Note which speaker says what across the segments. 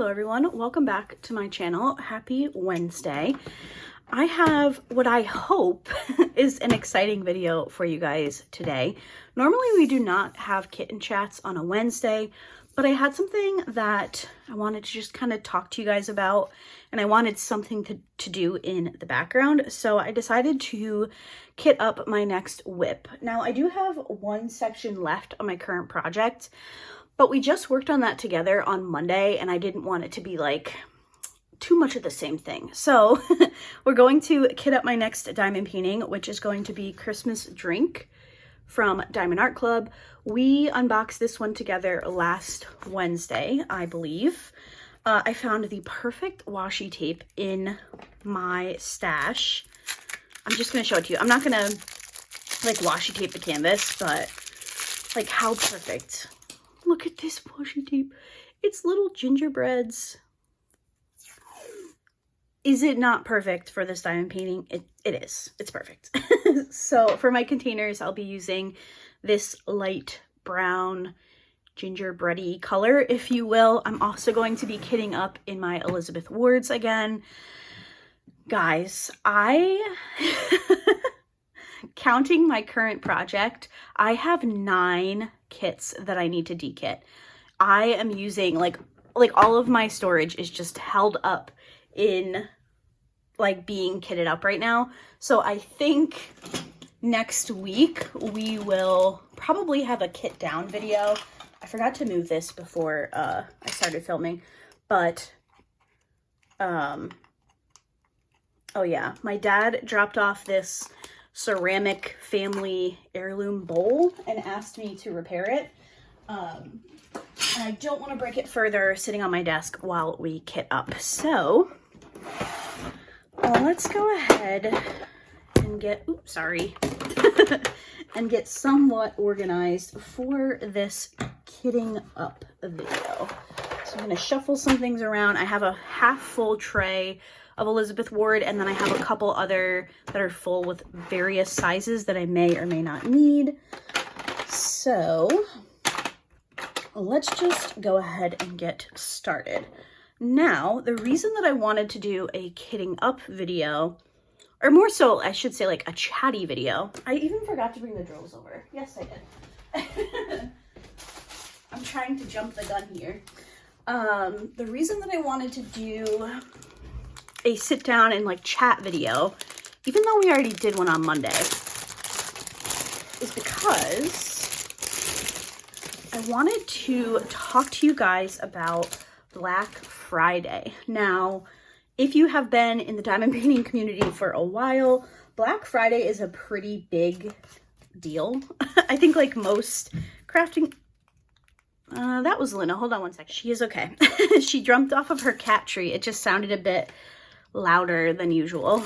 Speaker 1: Hello everyone, welcome back to my channel. Happy Wednesday. I have what I hope is an exciting video for you guys today. Normally we do not have kitten chats on a Wednesday, but I had something that I wanted to just kind of talk to you guys about, and I wanted something to do in the background. So I decided to kit up my next whip. Now I do have one section left on my current project, but we just worked on that together on Monday, and I didn't want it to be like too much of the same thing. So we're going to kit up my next diamond painting, which is going to be Christmas Drink from Diamond Art Club. We unboxed this one together last Wednesday, I believe. I found the perfect washi tape in my stash. I'm just going to show it to you. I'm not going to like washi tape the canvas, but like how perfect. Look at this washi tape. It's little gingerbreads. Is it not perfect for this diamond painting? It is. It's perfect. So for my containers, I'll be using this light brown gingerbready color, if you will. I'm also going to be kitting up in my Elizabeth Wards again. Guys, counting my current project, I have 9 kits that I need to dekit. I am using like all of my storage is just held up in like being kitted up right now. So I think next week we will probably have a kit down video. I forgot to move this before I started filming, but oh yeah, my dad dropped off this ceramic family heirloom bowl and asked me to repair it. And I don't want to break it further sitting on my desk while we kit up. So let's go ahead and get, oops, sorry, and get somewhat organized for this kitting up video. So I'm going to shuffle some things around. I have a half full tray of Elizabeth Ward, and then I have a couple other that are full with various sizes that I may or may not need. So let's just go ahead and get started. Now, the reason that I wanted to do a kitting up video, or more so, I should say like a chatty video. I even forgot to bring the drills over. Yes, I did. I'm trying to jump the gun here. The reason that I wanted to do a sit down and like chat video, even though we already did one on Monday, is because I wanted to talk to you guys about Black Friday. Now, if you have been in the diamond painting community for a while, Black Friday is a pretty big deal. I think like most crafting, that was Luna. Hold on one second. She is okay. She jumped off of her cat tree. It just sounded a bit louder than usual.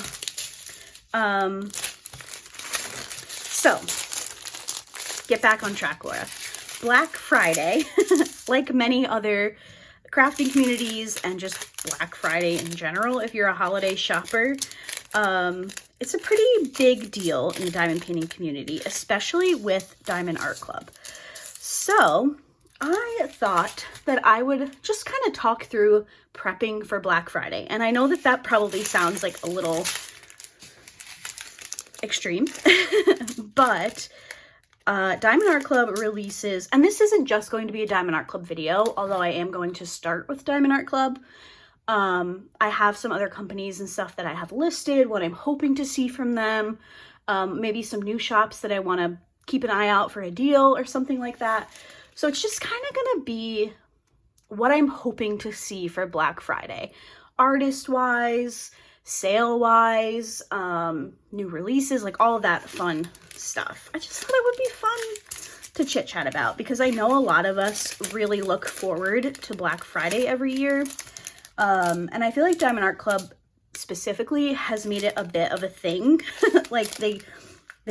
Speaker 1: So get back on track, Laura. Black Friday, like many other crafting communities and just Black Friday in general, if you're a holiday shopper, it's a pretty big deal in the diamond painting community, especially with Diamond Art Club. So I thought that I would just kind of talk through prepping for Black Friday. And I know that that probably sounds like a little extreme, but Diamond Art Club releases, and this isn't just going to be a Diamond Art Club video, although I am going to start with Diamond Art Club. I have some other companies and stuff that I have listed, what I'm hoping to see from them, maybe some new shops that I want to keep an eye out for a deal or something like that. So it's just kind of going to be what I'm hoping to see for Black Friday, artist-wise, sale-wise, new releases, like all of that fun stuff. I just thought it would be fun to chit-chat about because I know a lot of us really look forward to Black Friday every year. And I feel like Diamond Art Club specifically has made it a bit of a thing. Like they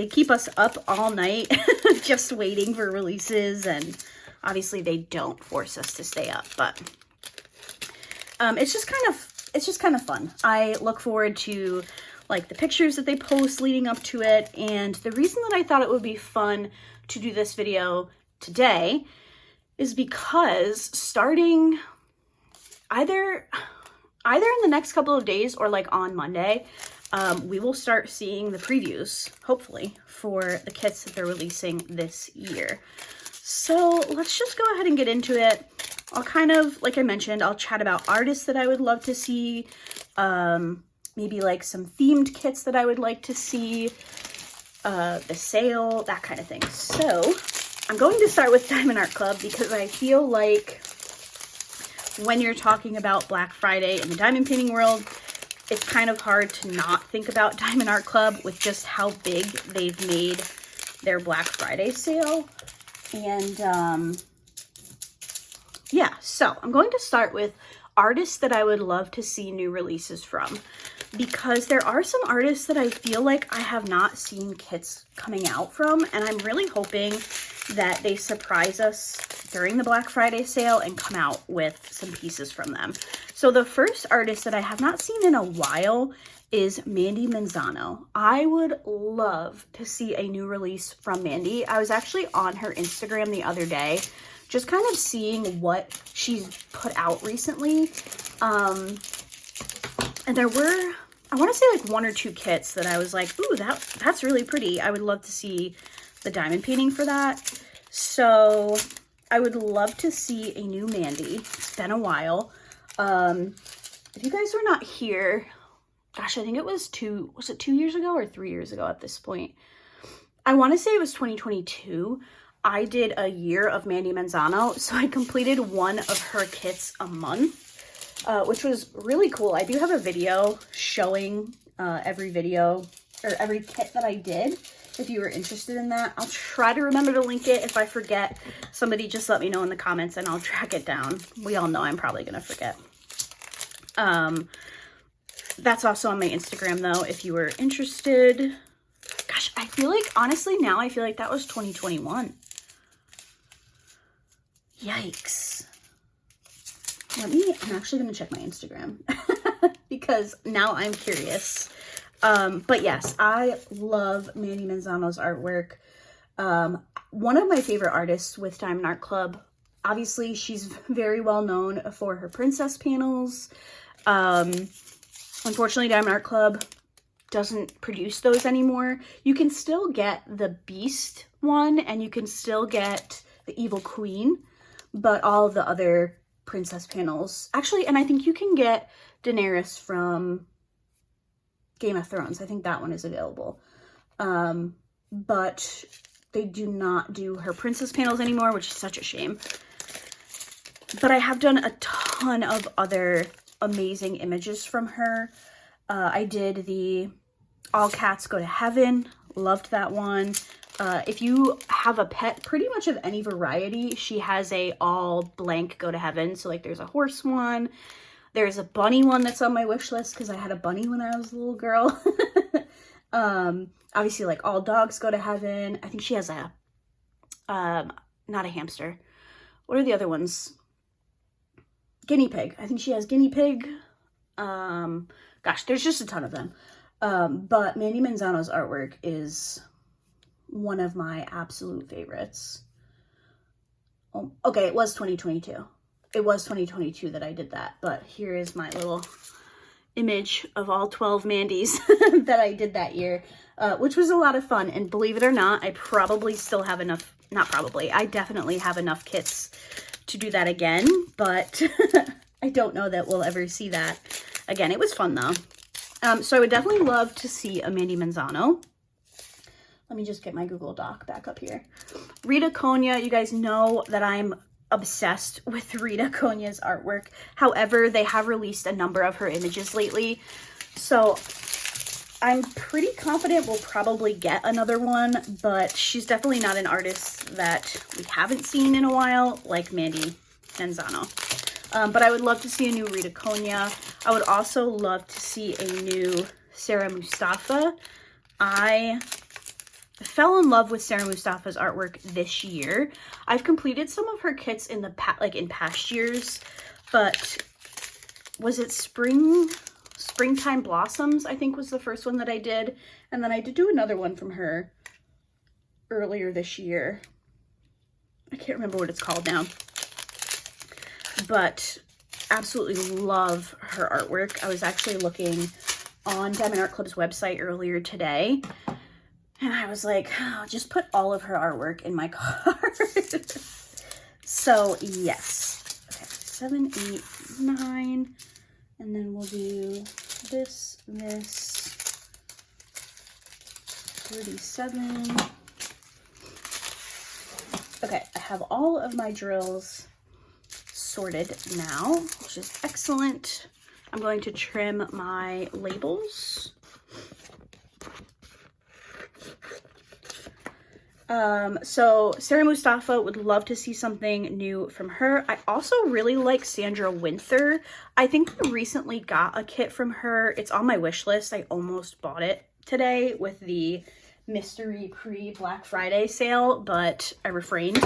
Speaker 1: keep us up all night just waiting for releases, and obviously they don't force us to stay up, but it's just kind of fun. I look forward to like the pictures that they post leading up to it, and the reason that I thought it would be fun to do this video today is because starting either in the next couple of days or like on Monday, we will start seeing the previews, hopefully, for the kits that they're releasing this year. So let's just go ahead and get into it. I'll kind of, like I mentioned, I'll chat about artists that I would love to see, maybe like some themed kits that I would like to see, the sale, that kind of thing. So I'm going to start with Diamond Art Club because I feel like when you're talking about Black Friday in the diamond painting world, it's kind of hard to not think about Diamond Art Club with just how big they've made their Black Friday sale. And yeah, so I'm going to start with artists that I would love to see new releases from, because there are some artists that I feel like I have not seen kits coming out from, and I'm really hoping that they surprise us during the Black Friday sale and come out with some pieces from them. So the first artist that I have not seen in a while is Mandy Manzano. I would love to see a new release from Mandy. I was actually on her Instagram the other day, just kind of seeing what she's put out recently. And there were, I want to say like 1 or 2 kits that I was like, ooh, that's really pretty. I would love to see the diamond painting for that. So I would love to see a new Mandy. It's been a while. If you guys were not here, gosh, I think it was 2 years ago or 3 years ago at this point? I want to say it was 2022. I did a year of Mandy Manzano, so I completed one of her kits a month, which was really cool. I do have a video showing every kit that I did. If you were interested in that, I'll try to remember to link it. If I forget, somebody just let me know in the comments and I'll track it down. We all know I'm probably going to forget. That's also on my Instagram though, if you were interested. Gosh, I feel like, honestly, now I feel like that was 2021. Yikes. I'm actually going to check my Instagram because now I'm curious. But yes, I love Mandy Manzano's artwork. One of my favorite artists with Diamond Art Club, obviously she's very well known for her princess panels. Unfortunately, Diamond Art Club doesn't produce those anymore. You can still get the Beast one and you can still get the Evil Queen, but all of the other princess panels, actually, and I think you can get Daenerys from Game of Thrones. I think that one is available. But they do not do her princess panels anymore, which is such a shame. But I have done a ton of other amazing images from her. I did the All Cats Go to Heaven. Loved that one. If you have a pet pretty much of any variety, she has a all blank Go to Heaven. So like there's a horse one. There's a bunny one that's on my wish list because I had a bunny when I was a little girl. Obviously, like All Dogs Go to Heaven. I think she has a, not a hamster. What are the other ones? Guinea pig. I think she has guinea pig. Gosh, there's just a ton of them. But Mandy Manzano's artwork is one of my absolute favorites. Oh, okay, it was 2022. It was 2022 that I did that, but here is my little image of all 12 Mandys that I did that year, which was a lot of fun. And believe it or not, I probably still have enough, not probably, I definitely have enough kits to do that again, but I don't know that we'll ever see that again. It was fun though. So I would definitely love to see a Mandy Manzano. Let me just get my Google Doc back up here. Rita Konya, you guys know that I'm obsessed with Rita Konya's artwork. However, they have released a number of her images lately, so I'm pretty confident we'll probably get another one, but she's definitely not an artist that we haven't seen in a while, like Mandy Manzano. But I would love to see a new Rita Konya. I would also love to see a new Sarah Mustafa. I fell in love with Sarah Mustafa's artwork this year. I've completed some of her kits in the in past years, but was it Springtime Blossoms, I think was the first one that I did, and then I did do another one from her earlier this year. I can't remember what it's called now, but absolutely love her artwork. I was actually looking on Diamond Art Club's website earlier today, and I was like, oh, just put all of her artwork in my cart. So yes. Okay, 7, 8, 9, and then we'll do this, 37. Okay, I have all of my drills sorted now, which is excellent. I'm going to trim my labels. So Sarah Mustafa, would love to see something new from her. I also really like Sandra Winther. I think I recently got a kit from her. It's on my wish list. I almost bought it today with the mystery pre-Black Friday sale, but I refrained.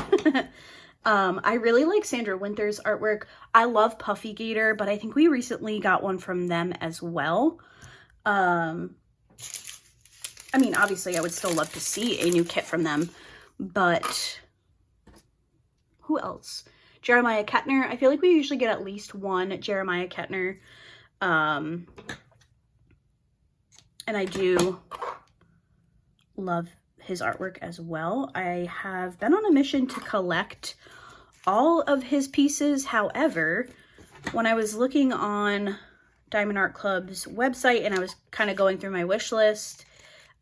Speaker 1: I really like Sandra Winther's artwork. I love Puffy Gator, but I think we recently got one from them as well. I mean, obviously, I would still love to see a new kit from them, but who else? Jeremiah Kettner. I feel like we usually get at least one Jeremiah Kettner. And I do love his artwork as well. I have been on a mission to collect all of his pieces. However, when I was looking on Diamond Art Club's website and I was kind of going through my wish list,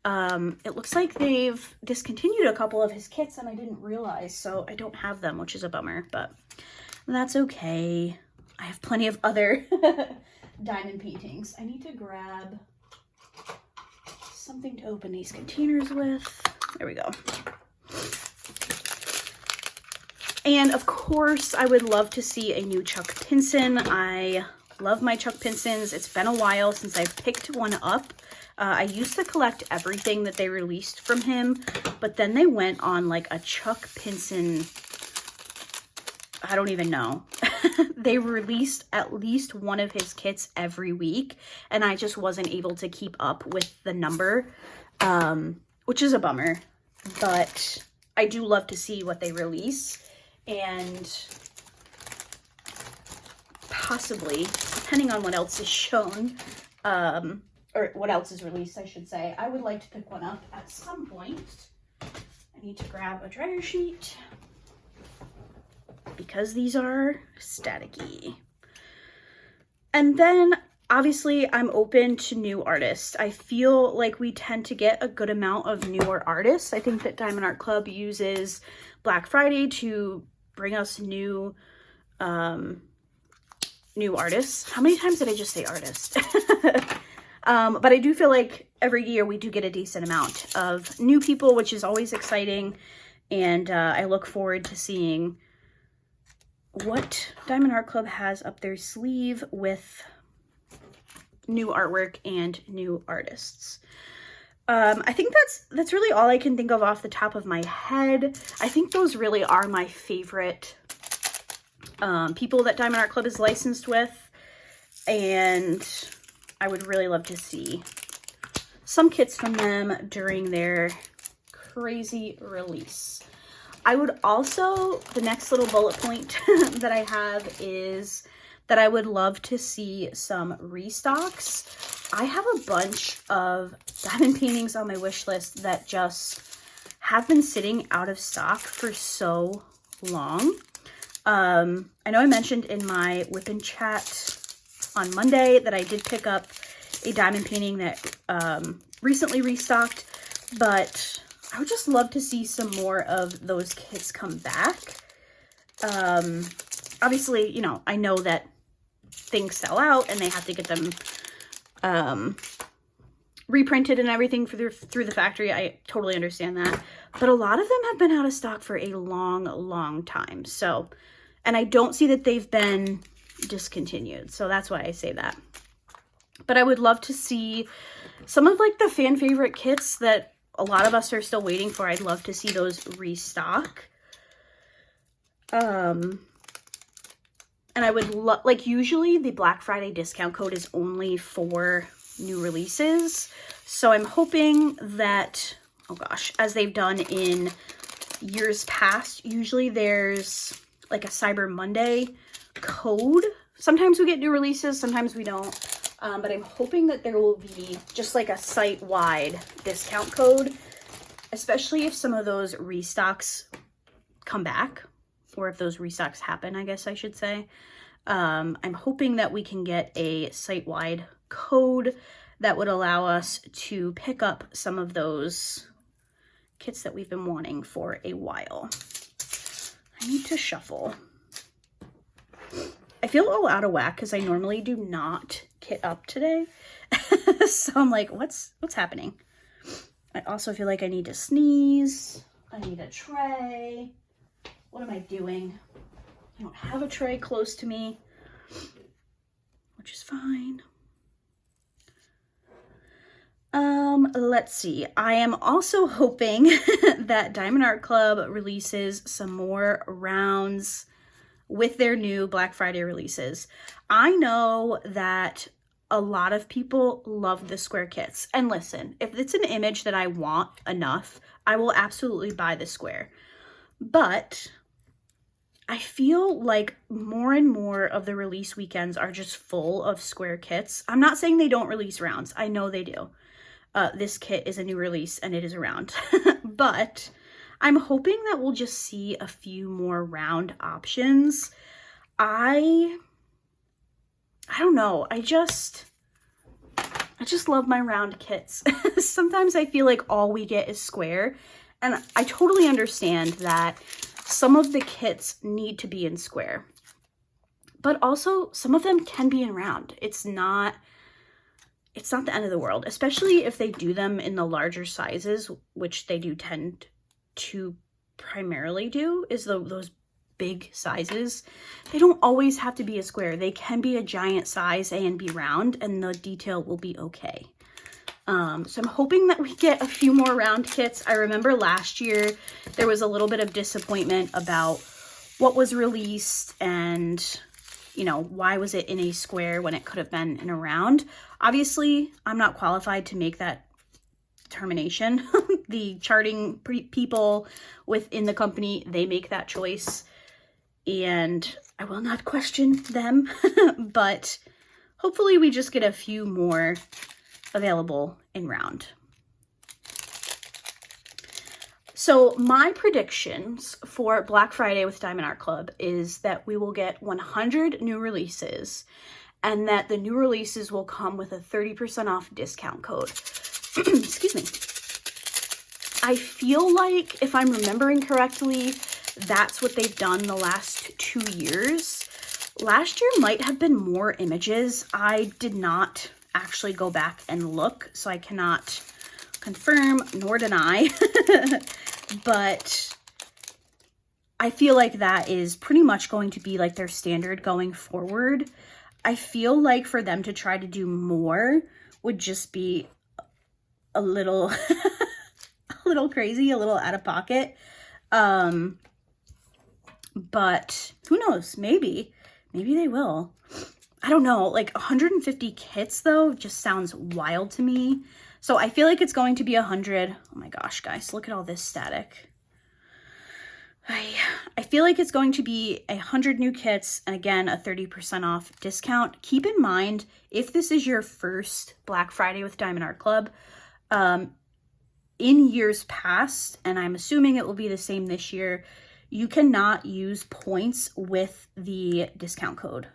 Speaker 1: it looks like they've discontinued a couple of his kits and I didn't realize, so I don't have them, which is a bummer, but that's okay. I have plenty of other diamond paintings. I need to grab something to open these containers with. There we go. And of course, I would love to see a new Chuck Pinson. I love my Chuck Pinsons. It's been a while since I've picked one up. I used to collect everything that they released from him, but then they went on like a Chuck Pinson, I don't even know. They released at least one of his kits every week, and I just wasn't able to keep up with the number, which is a bummer, but I do love to see what they release, and possibly, depending on what else is shown, or what else is released, I should say, I would like to pick one up at some point. I need to grab a dryer sheet because these are staticky. And then obviously I'm open to new artists. I feel like we tend to get a good amount of newer artists. I think that Diamond Art Club uses Black Friday to bring us new artists. How many times did I just say artist? But I do feel like every year we do get a decent amount of new people, which is always exciting. And I look forward to seeing what Diamond Art Club has up their sleeve with new artwork and new artists. I think that's really all I can think of off the top of my head. I think those really are my favorite people that Diamond Art Club is licensed with. And I would really love to see some kits from them during their crazy release. I would also, the next little bullet point that I have is that I would love to see some restocks. I have a bunch of diamond paintings on my wish list that just have been sitting out of stock for so long. I know I mentioned in my wipnchat on Monday that I did pick up a diamond painting that recently restocked, but I would just love to see some more of those kits come back. Obviously, you know, I know that things sell out and they have to get them reprinted and everything through the factory. I totally understand that, but a lot of them have been out of stock for a long time. So, and I don't see that they've been discontinued, so that's why I say that. But I would love to see some of like the fan favorite kits that a lot of us are still waiting for. I'd love to see those restock. And I would like, usually the Black Friday discount code is only for new releases, so I'm hoping that, oh gosh, as they've done in years past, usually there's like a Cyber Monday code Sometimes we get new releases, sometimes we don't. But I'm hoping that there will be just like a site-wide discount code, especially if some of those restocks come back, or if those restocks happen, I guess I should say. I'm hoping that we can get a site-wide code that would allow us to pick up some of those kits that we've been wanting for a while. I need to shuffle. I feel a little out of whack because I normally do not kit up today. So I'm like, what's happening? I also feel like I need to sneeze. I need a tray. What am I doing? I don't have a tray close to me, which is fine. Let's see. I am also hoping that Diamond Art Club releases some more rounds with their new Black Friday releases. I know that a lot of people love the square kits. And listen, if it's an image that I want enough, I will absolutely buy the square. But I feel like more and more of the release weekends are just full of square kits. I'm not saying they don't release rounds. I know they do. This kit is a new release and it is a round. But I'm hoping that we'll just see a few more round options. I don't know. I just love my round kits. Sometimes I feel like all we get is square. And I totally understand that some of the kits need to be in square. But also some of them can be in round. It's not the end of the world, especially if they do them in the larger sizes, which they do tend to primarily do, is those big sizes. They don't always have to be a square. They can be a giant size and be round, and the detail will be okay. So I'm hoping that we get a few more round kits. I remember last year there was a little bit of disappointment about what was released and, you know, why was it in a square when it could have been in a round. Obviously, I'm not qualified to make that determination. The charting people within the company, they make that choice, and I will not question them. But hopefully we just get a few more available in round. So my predictions for Black Friday with Diamond Art Club is that we will get 100 new releases, and that the new releases will come with a 30% off discount code. Excuse me. I feel like, if I'm remembering correctly, that's what they've done the last 2 years. Last year might have been more images. I did not actually go back and look, so I cannot confirm nor deny. But I feel like that is pretty much going to be like their standard going forward. I feel like for them to try to do more would just be a little a little crazy, a little out of pocket. But who knows? Maybe they will. I don't know. Like 150 kits though just sounds wild to me. So I feel like it's going to be 100. Oh my gosh, guys, look at all this static. I feel like it's going to be 100 new kits, and again, a 30% off discount. Keep in mind, if this is your first Black Friday with Diamond Art Club, in years past, and I'm assuming it will be the same this year, you cannot use points with the discount code.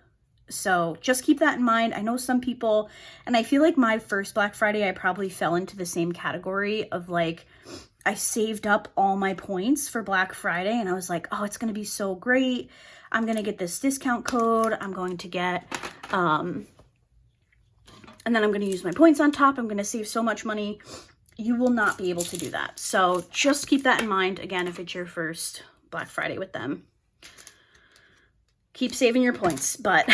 Speaker 1: So just keep that in mind. I know some people, and I feel like my first Black Friday, I probably fell into the same category of like, I saved up all my points for Black Friday and I was like, oh, it's going to be so great. I'm going to get this discount code. I'm going to get, and then I'm going to use my points on top. I'm going to save so much money. You will not be able to do that. So just keep that in mind. Again, if it's your first Black Friday with them, keep saving your points, but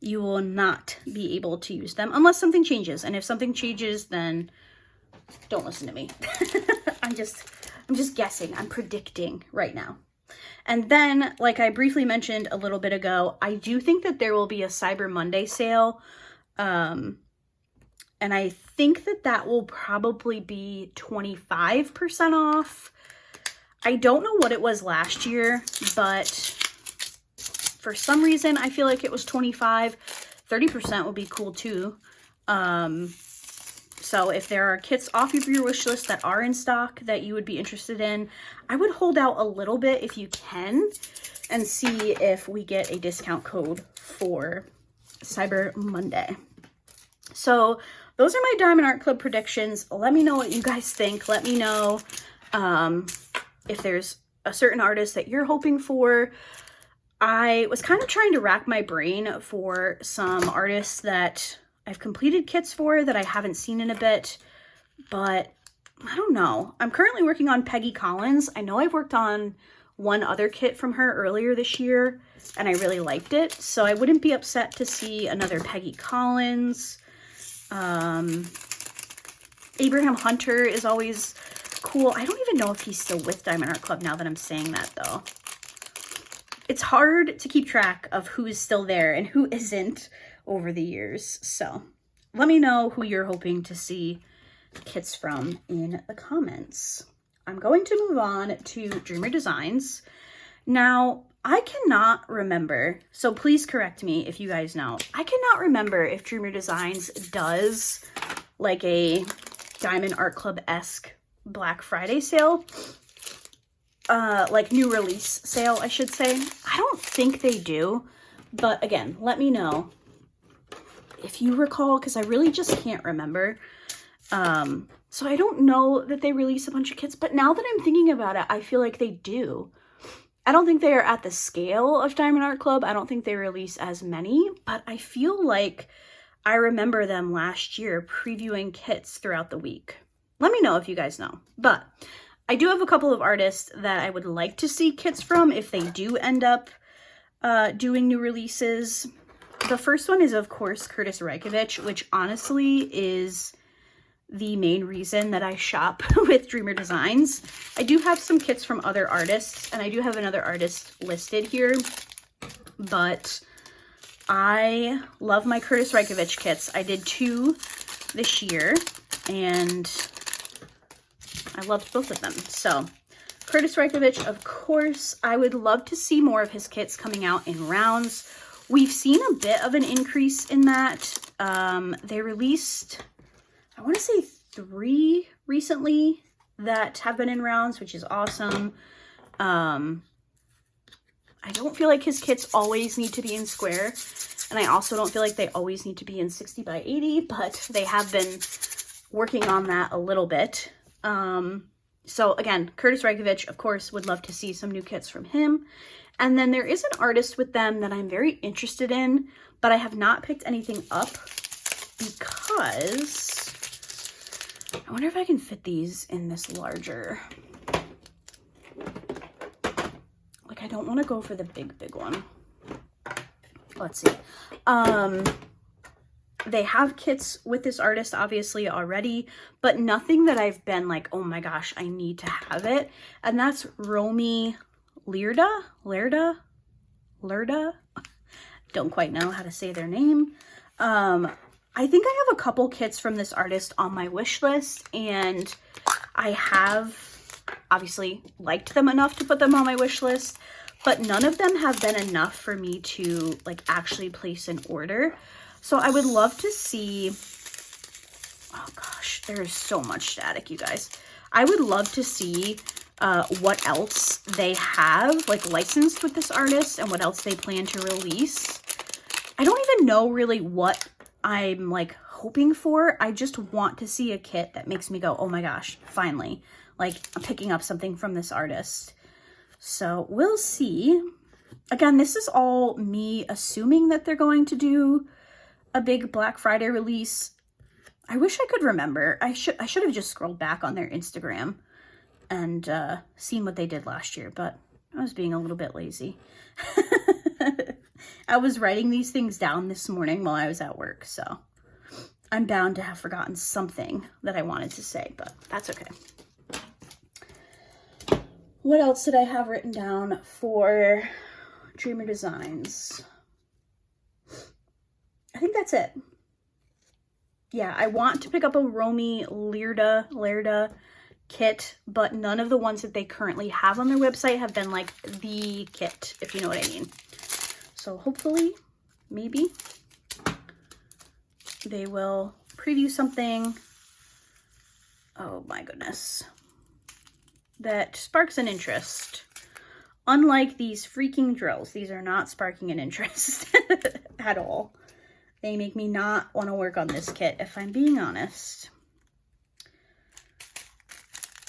Speaker 1: you will not be able to use them unless something changes. And if something changes, then don't listen to me. I'm just guessing. I'm predicting right now. And then, like I briefly mentioned a little bit ago, I do think that there will be a Cyber Monday sale. And I think that that will probably be 25% off. I don't know what it was last year, but For some reason, I feel like it was 25. 30% would be cool too. So if there are kits off of your wish list that are in stock that you would be interested in, I would hold out a little bit if you can and see if we get a discount code for Cyber Monday. So those are my Diamond Art Club predictions. Let me know what you guys think. Let me know if there's a certain artist that you're hoping for. I was kind of trying to rack my brain for some artists that I've completed kits for that I haven't seen in a bit, but I don't know. I'm currently working on Peggy Collins. I know I've worked on one other kit from her earlier this year, and I really liked it, so I wouldn't be upset to see another Peggy Collins. Abraham Hunter is always cool. I don't even know if he's still with Diamond Art Club now that I'm saying that, though. It's hard to keep track of who is still there and who isn't over the years. So let me know who you're hoping to see kits from in the comments. I'm going to move on to Dreamer Designs. Now, I cannot remember, so please correct me if you guys know. I cannot remember if Dreamer Designs does like a Diamond Art Club-esque Black Friday sale. Like new release sale, I should say. I don't think they do, but again, let me know if you recall, because I really just can't remember. So I don't know that they release a bunch of kits, but now that I'm thinking about it, I feel like they do. I don't think they are at the scale of Diamond Art Club. I don't think they release as many, but I feel like I remember them last year previewing kits throughout the week. Let me know if you guys know, but I do have a couple of artists that I would like to see kits from if they do end up doing new releases. The first one is, of course, Curtis Reykjavik, which honestly is the main reason that I shop with Dreamer Designs. I do have some kits from other artists, and I do have another artist listed here, but I love my Curtis Reykjavik kits. I did 2 this year, and I loved both of them. So Curtis Reykjavik, of course, I would love to see more of his kits coming out in rounds. We've seen a bit of an increase in that. They released, I want to say 3 recently that have been in rounds, which is awesome. I don't feel like his kits always need to be in square, and I also don't feel like they always need to be in 60 by 80, but they have been working on that a little bit. So again, Curtis Reykjavik, of course, would love to see some new kits from him. And then there is an artist with them that I'm very interested in, but I have not picked anything up because I wonder if I can fit these in this larger. Like, I don't want to go for the big one. Let's see. They have kits with this artist, obviously, already, but nothing that I've been like, oh my gosh, I need to have it. And that's Romy Lerda? Don't quite know how to say their name. I think I have a couple kits from this artist on my wish list, and I have obviously liked them enough to put them on my wish list, but none of them have been enough for me to like actually place an order. So I would love to see, oh gosh, there's so much static, you guys. I would love to see what else they have like licensed with this artist and what else they plan to release. I don't even know really what I'm like hoping for. I just want to see a kit that makes me go, oh my gosh, finally, like I'm picking up something from this artist. So we'll see. Again, this is all me assuming that they're going to do a big Black Friday release. I wish I could remember. I should have just scrolled back on their Instagram and seen what they did last year, but I was being a little bit lazy. I was writing these things down this morning while I was at work, so I'm bound to have forgotten something that I wanted to say, but that's okay. What else did I have written down for Dreamer Designs? I think that's it. Yeah, I want to pick up a Romy Lerda kit, but none of the ones that they currently have on their website have been like the kit, if you know what I mean. So So hopefully, maybe, they will preview something, oh my goodness, that sparks an interest. Unlike these freaking drills, these are not sparking an interest at all. They make me not want to work on this kit, if I'm being honest.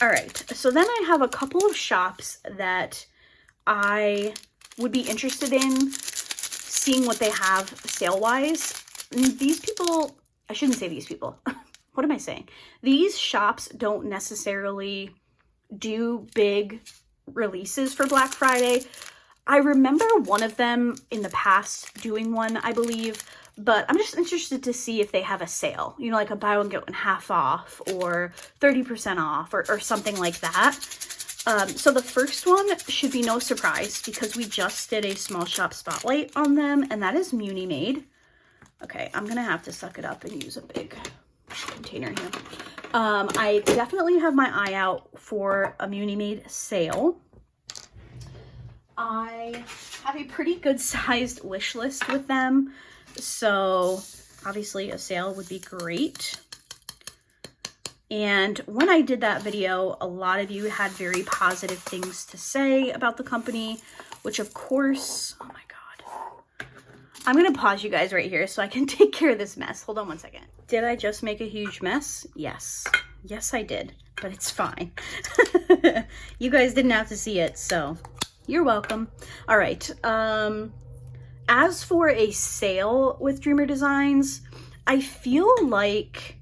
Speaker 1: All right, so then I have a couple of shops that I would be interested in seeing what they have sale-wise. These people, I shouldn't say these people. What am I saying? These shops don't necessarily do big releases for Black Friday. I remember one of them in the past doing one, I believe, but I'm just interested to see if they have a sale, you know, like a buy one get one half off or 30% off or something like that. So the first one should be no surprise because we just did a small shop spotlight on them, and that is Muni Made. Okay, I'm gonna have to suck it up and use a big container here. I definitely have my eye out for a Muni Made sale. I have a pretty good sized wish list with them, so obviously a sale would be great. And when I did that video, a lot of you had very positive things to say about the company, which of course, oh my God. I'm gonna pause you guys right here so I can take care of this mess. Hold on one second. Did I just make a huge mess? Yes. Yes, I did, but it's fine. You guys didn't have to see it, so you're welcome. All right. As for a sale with Dreamer Designs, I feel like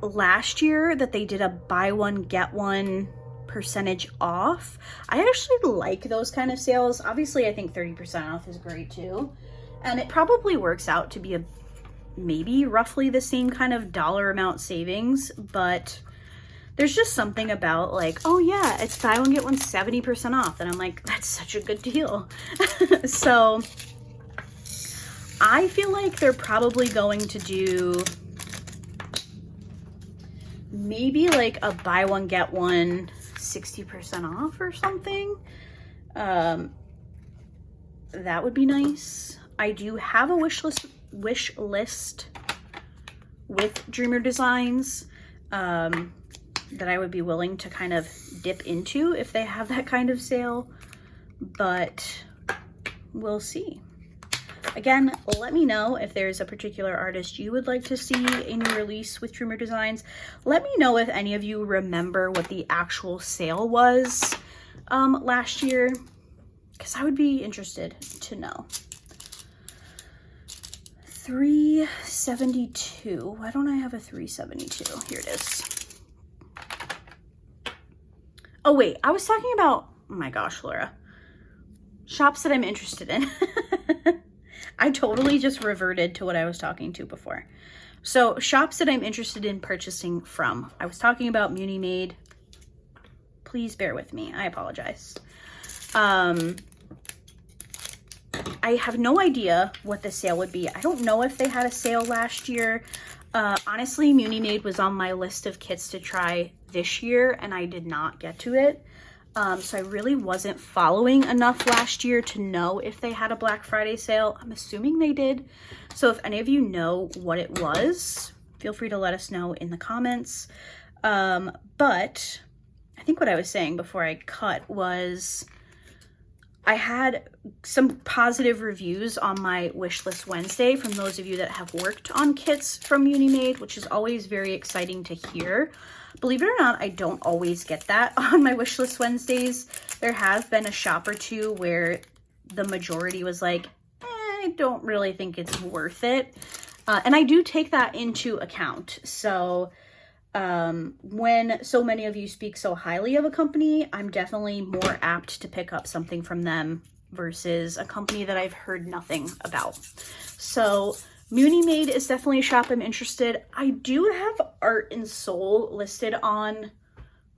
Speaker 1: last year that they did a buy one, get one percentage off. I actually like those kind of sales. Obviously, I think 30% off is great too. And it probably works out to be maybe roughly the same kind of dollar amount savings, but there's just something about like, oh yeah, it's buy one, get one 70% off. And I'm like, that's such a good deal. So I feel like they're probably going to do maybe like a buy one, get one 60% off or something. That would be nice. I do have a wish list with Dreamer Designs that I would be willing to kind of dip into if they have that kind of sale, but we'll see. Again, let me know if there's a particular artist you would like to see a new release with Dreamer Designs. Let me know if any of you remember what the actual sale was last year, because I would be interested to know. 372. Why don't I have a 372? Here it is. Oh wait, I was talking about, oh my gosh, Laura, shops that I'm interested in. I totally just reverted to what I was talking to before. So shops that I'm interested in purchasing from. I was talking about Muni Made. Please bear with me. I apologize. I have no idea what the sale would be. I don't know if they had a sale last year. Honestly, Muni Made was on my list of kits to try this year and I did not get to it. So I really wasn't following enough last year to know if they had a Black Friday sale. I'm assuming they did. So if any of you know what it was, feel free to let us know in the comments. But I think what I was saying before I cut was I had some positive reviews on my Wishlist Wednesday from those of you that have worked on kits from Muni Made, which is always very exciting to hear. Believe it or not, I don't always get that on my Wishlist Wednesdays. There have been a shop or two where the majority was like, I don't really think it's worth it. And I do take that into account. So when so many of you speak so highly of a company, I'm definitely more apt to pick up something from them versus a company that I've heard nothing about. So Muni Made is definitely a shop I'm interested. I do have Art and Soul listed on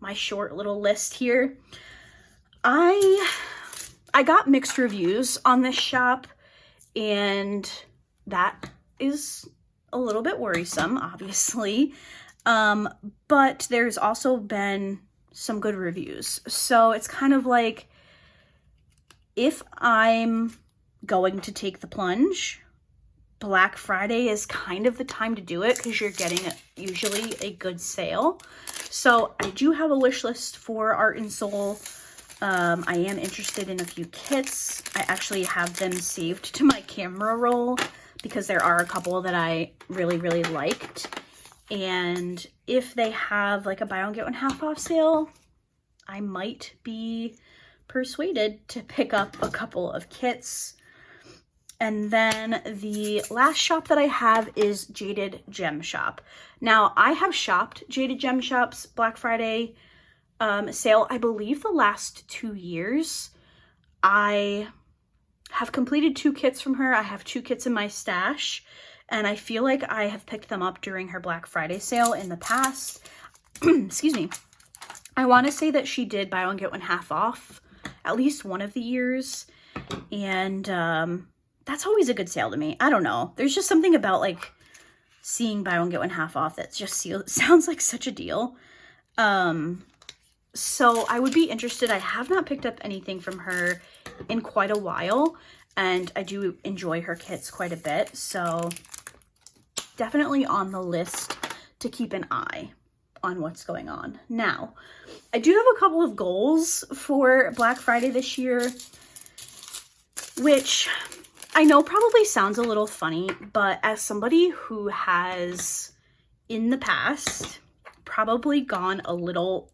Speaker 1: my short little list here. I got mixed reviews on this shop, and that is a little bit worrisome, obviously. But there's also been some good reviews. So it's kind of like, if I'm going to take the plunge, Black Friday is kind of the time to do it because you're getting usually a good sale. So I do have a wish list for Art and Soul. I am interested in a few kits. I actually have them saved to my camera roll because there are a couple that I really, really liked. And if they have like a buy one get one half off sale, I might be persuaded to pick up a couple of kits. And then the last shop that I have is Jaded Gem Shop. Now, I have shopped Jaded Gem Shop's Black Friday sale, I believe the last 2 years. I have completed 2 kits from her. I have 2 kits in my stash, and I feel like I have picked them up during her Black Friday sale in the past. Excuse me. I want to say that she did buy one get one half off at least one of the years, and that's always a good sale to me. I don't know. There's just something about like seeing buy one get one half off that just sounds like such a deal. So I would be interested. I have not picked up anything from her in quite a while, and I do enjoy her kits quite a bit. So definitely on the list to keep an eye on what's going on. Now, I do have a couple of goals for Black Friday this year, which I know probably sounds a little funny, but as somebody who has in the past probably gone a little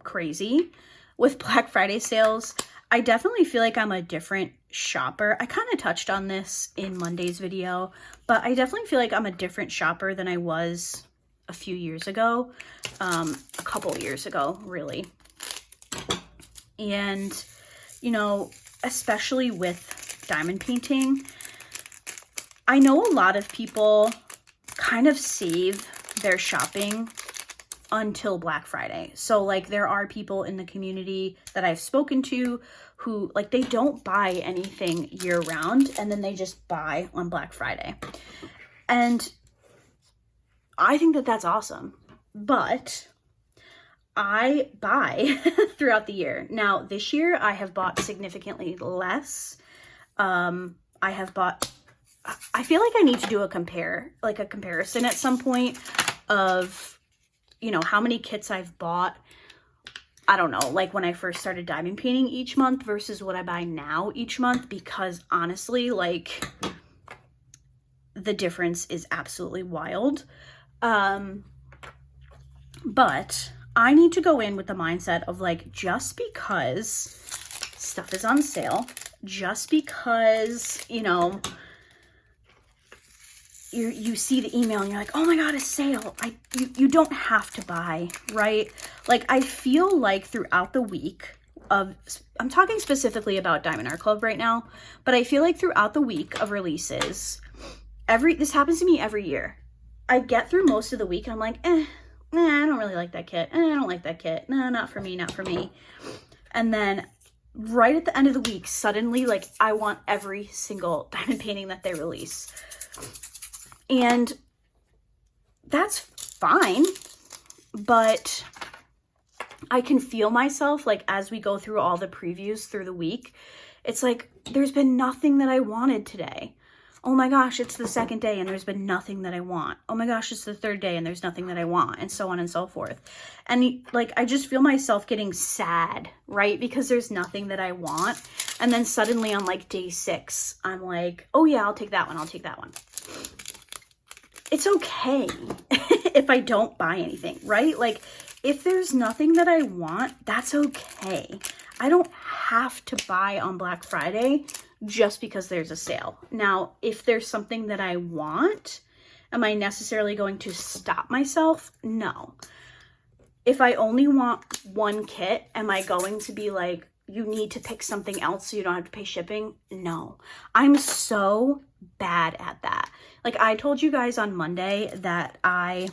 Speaker 1: crazy with Black Friday sales, I definitely feel like I'm a different shopper. I kind of touched on this in Monday's video, but I definitely feel like I'm a different shopper than I was a few years ago, a couple years ago, really. And, you know, especially with diamond painting, I know a lot of people kind of save their shopping until Black Friday. So like there are people in the community that I've spoken to who like they don't buy anything year round and then they just buy on Black Friday. And I think that that's awesome. But I buy throughout the year. Now this year I have bought significantly less. I feel like I need to do a comparison at some point of, you know, how many kits I've bought, I don't know, like when I first started diamond painting each month versus what I buy now each month, because honestly, like the difference is absolutely wild. But I need to go in with the mindset of like, just because stuff is on sale, just because, you know, you see the email and you're like, oh my God, a sale. You don't have to buy, right? Like I feel like throughout the week I'm talking specifically about Diamond Art Club right now, but I feel like throughout the week of releases, this happens to me every year. I get through most of the week and I'm like, I don't really like that kit. I don't like that kit. No, not for me, not for me. And then right at the end of the week, suddenly like I want every single diamond painting that they release. And that's fine, but I can feel myself like as we go through all the previews through the week, it's like there's been nothing that I wanted today. Oh my gosh, it's the second day and there's been nothing that I want. Oh my gosh, it's the third day and there's nothing that I want, and so on and so forth. And like I just feel myself getting sad, right? Because there's nothing that I want. And then suddenly on like day 6, I'm like, oh yeah, I'll take that one. I'll take that one. It's okay if I don't buy anything, right? Like if there's nothing that I want, that's okay. I don't have to buy on Black Friday just because there's a sale. Now, if there's something that I want, am I necessarily going to stop myself? No. If I only want one kit, am I going to be like, you need to pick something else so you don't have to pay shipping? No. I'm so bad at that. Like I told you guys on Monday that I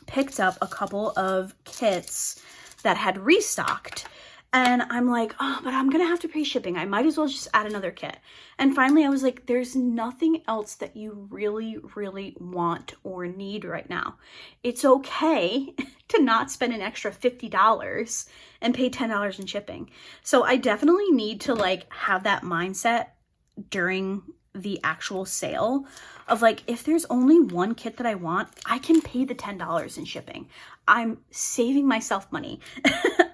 Speaker 1: picked up a couple of kits that had restocked, and I'm like, oh, but I'm gonna have to pay shipping. I might as well just add another kit. And finally I was like, there's nothing else that you really, really want or need right now. It's okay to not spend an extra $50 and pay $10 in shipping. So I definitely need to like have that mindset during the actual sale of like, if there's only one kit that I want, I can pay the $10 in shipping. I'm saving myself money.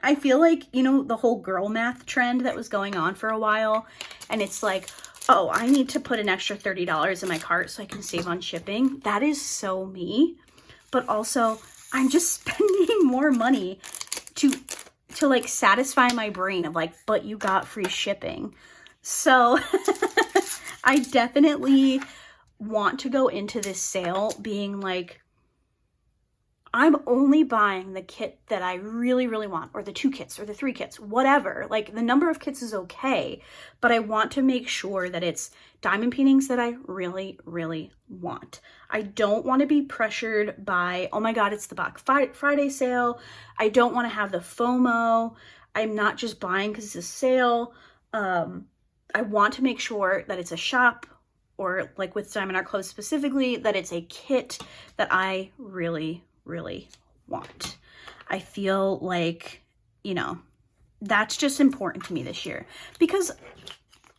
Speaker 1: I feel like, you know, the whole girl math trend that was going on for a while, and it's like, oh, I need to put an extra $30 in my cart so I can save on shipping. That is so me. But also, I'm just spending more money to like satisfy my brain of like, but you got free shipping. So I definitely want to go into this sale being like, I'm only buying the kit that I really, really want, or the 2 kits or the 3 kits, whatever. Like, the number of kits is okay, but I want to make sure that it's diamond paintings that I really, really want. I don't want to be pressured by, oh my God, it's the Black Friday sale. I don't want to have the FOMO. I'm not just buying because it's a sale. I want to make sure that it's a shop, or like with Diamond Art Clothes specifically, that it's a kit that I really, really want. I feel like, you know, that's just important to me this year, because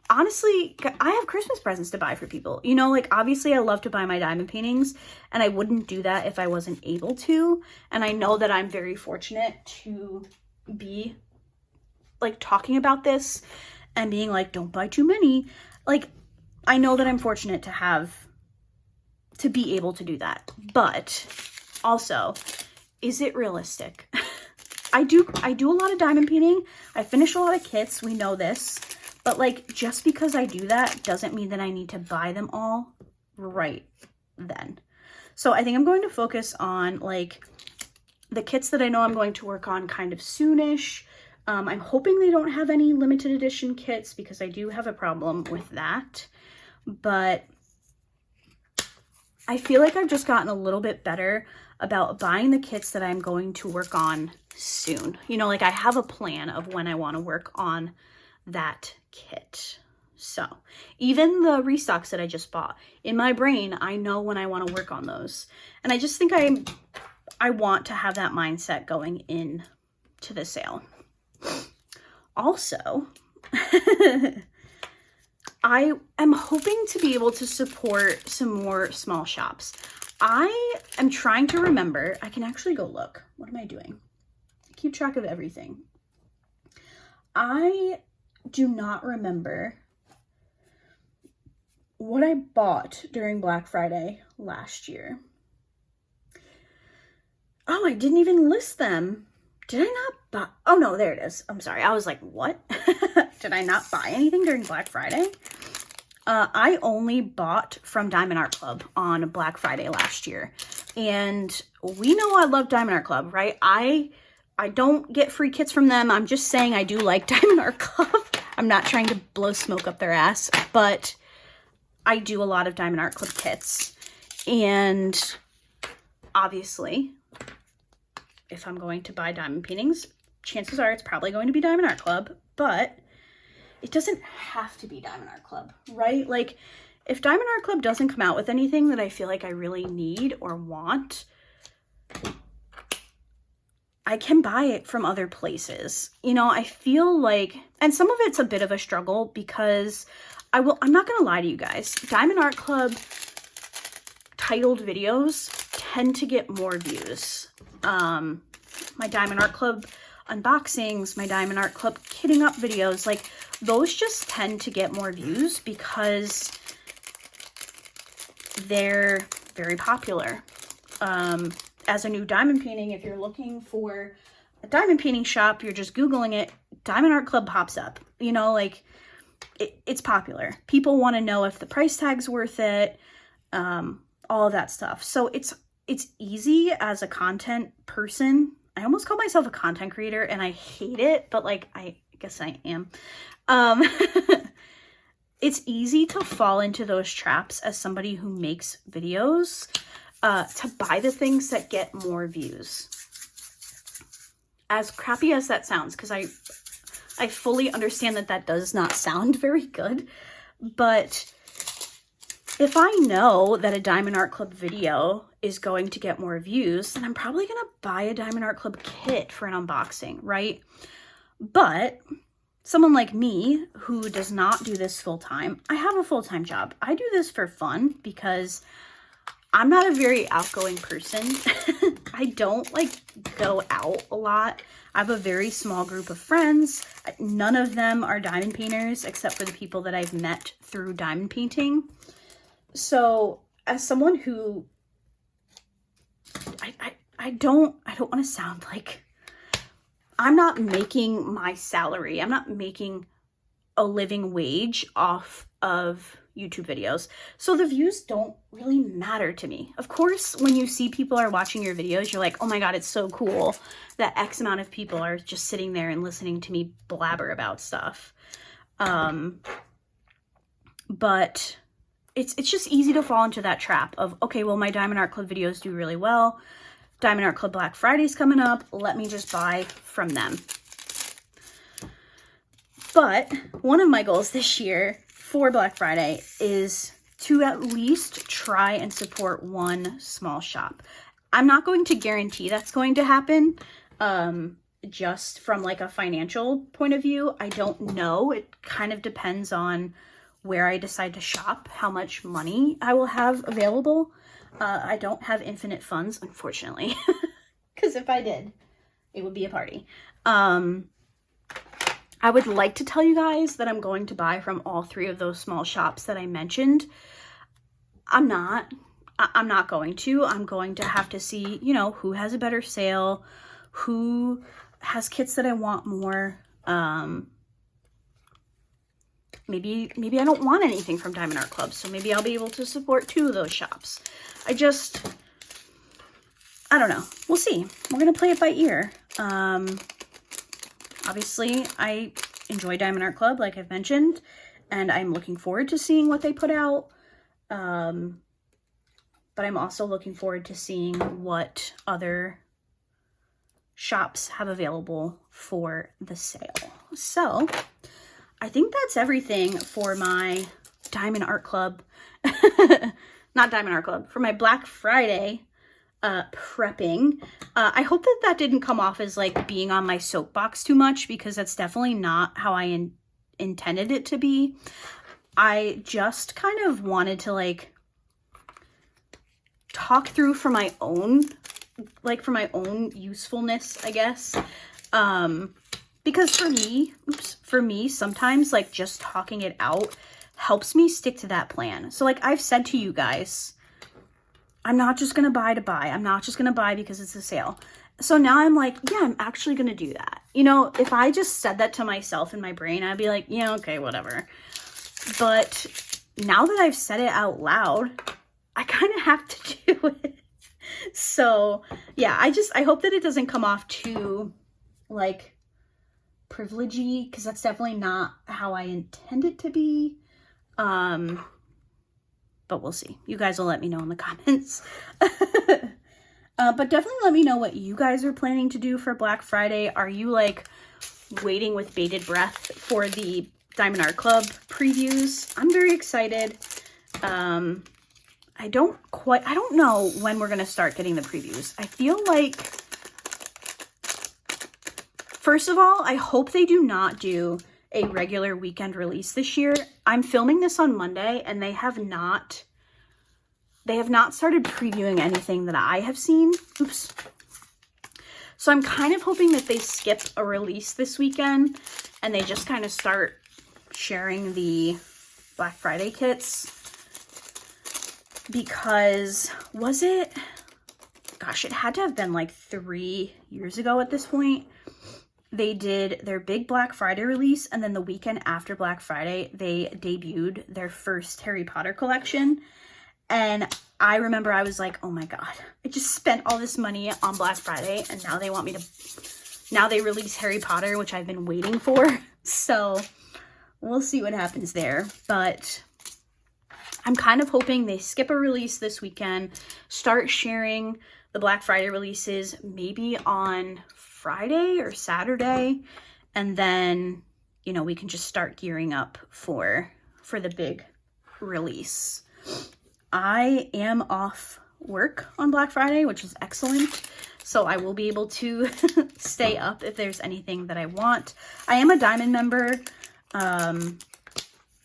Speaker 1: honestly, I have Christmas presents to buy for people. You know, like, obviously I love to buy my diamond paintings, and I wouldn't do that if I wasn't able to. And I know that I'm very fortunate to be like talking about this and being like, don't buy too many. Like, I know that I'm fortunate to be able to do that. But also, is it realistic? I do a lot of diamond painting. I finish a lot of kits. We know this. But like, just because I do that doesn't mean that I need to buy them all right then. So I think I'm going to focus on like the kits that I know I'm going to work on kind of soonish. I'm hoping they don't have any limited edition kits, because I do have a problem with that. But I feel like I've just gotten a little bit better about buying the kits that I'm going to work on soon. You know, like, I have a plan of when I want to work on that kit. So even the restocks that I just bought, in my brain, I know when I want to work on those. And I just think I want to have that mindset going in to the sale. Also, I am hoping to be able to support some more small shops. I am trying to remember. I can actually go look. What am I doing? I keep track of everything. I do not remember what I bought during Black Friday last year. Oh, I didn't even list them. Did I not buy? Oh no, there it is. I'm sorry. I was like, what? Did I not buy anything during Black Friday? I only bought from Diamond Art Club on Black Friday last year. And we know I love Diamond Art Club, right? I don't get free kits from them. I'm just saying I do like Diamond Art Club. I'm not trying to blow smoke up their ass, but I do a lot of Diamond Art Club kits. And obviously, if I'm going to buy diamond paintings, chances are it's probably going to be Diamond Art Club, but it doesn't have to be Diamond Art Club, right? Like, if Diamond Art Club doesn't come out with anything that I feel like I really need or want, I can buy it from other places. You know, I feel like, and some of it's a bit of a struggle, because I'm not going to lie to you guys. Diamond Art Club titled videos tend to get more views. My Diamond Art Club unboxings, my Diamond Art Club kitting up videos, like, those just tend to get more views because they're very popular. As a new diamond painting, if you're looking for a diamond painting shop, you're just Googling it, Diamond Art Club pops up. You know, like, it's popular. People want to know if the price tag's worth it, all of that stuff. So it's easy as a content person. I almost call myself a content creator, and I hate it, but like, I guess I am. It's easy to fall into those traps as somebody who makes videos, to buy the things that get more views. As crappy as that sounds, because I fully understand that that does not sound very good, but if I know that a Diamond Art Club video is going to get more views, then I'm probably going to buy a Diamond Art Club kit for an unboxing, right? But someone like me who does not do this full-time, I have a full-time job. I do this for fun because I'm not a very outgoing person. I don't like go out a lot. I have a very small group of friends. None of them are diamond painters except for the people that I've met through diamond painting. So as someone who, I don't want to sound like, I'm not making my salary. I'm not making a living wage off of YouTube videos. So the views don't really matter to me. Of course, when you see people are watching your videos, you're like, oh my God, it's so cool that X amount of people are just sitting there and listening to me blabber about stuff. But it's just easy to fall into that trap of, okay, well, my Diamond Art Club videos do really well. Diamond Art Club Black Friday's coming up. Let me just buy from them. But one of my goals this year for Black Friday is to at least try and support one small shop. I'm not going to guarantee that's going to happen, just from like a financial point of view. I don't know. It kind of depends on where I decide to shop, how much money I will have available. I don't have infinite funds, unfortunately, because if I did, it would be a party. I would like to tell you guys that I'm going to buy from all three of those small shops that I mentioned. I'm not going to. I'm going to have to see, you know, who has a better sale, who has kits that I want more. Maybe I don't want anything from Diamond Art Club, so maybe I'll be able to support two of those shops. I don't know. We'll see. We're going to play it by ear. Obviously, I enjoy Diamond Art Club, like I've mentioned, and I'm looking forward to seeing what they put out. But I'm also looking forward to seeing what other shops have available for the sale. So I think that's everything for my Diamond Art Club, not Diamond Art Club, for my Black Friday prepping. I hope that didn't come off as like being on my soapbox too much, because that's definitely not how I intended it to be. I just kind of wanted to like talk through for my own usefulness, I guess. Because for me, sometimes like just talking it out helps me stick to that plan. So like I've said to you guys, I'm not just going to buy to buy. I'm not just going to buy because it's a sale. So now I'm like, yeah, I'm actually going to do that. You know, if I just said that to myself in my brain, I'd be like, yeah, okay, whatever. But now that I've said it out loud, I kind of have to do it. So yeah, I hope that it doesn't come off too like privilegey, because that's definitely not how I intend it to be. But we'll see. You guys will let me know in the comments. But definitely let me know what you guys are planning to do for Black Friday. Are you like waiting with bated breath for the Diamond Art Club previews? I'm very excited. I don't know when we're going to start getting the previews. I feel like, first of all, I hope they do not do a regular weekend release this year. I'm filming this on Monday, and they have not started previewing anything that I have seen. Oops. So I'm kind of hoping that they skip a release this weekend and they just kind of start sharing the Black Friday kits. Because it had to have been like 3 years ago at this point. They did their big Black Friday release, and then the weekend after Black Friday, they debuted their first Harry Potter collection. And I remember I was like, oh my God, I just spent all this money on Black Friday, and now they want me to, now they release Harry Potter, which I've been waiting for. So we'll see what happens there. But I'm kind of hoping they skip a release this weekend, start sharing the Black Friday releases maybe on Friday or Saturday, and then, you know, we can just start gearing up for the big release. I am off work on Black Friday, which is excellent. So I will be able to stay up if there's anything that I want. I am a Diamond member,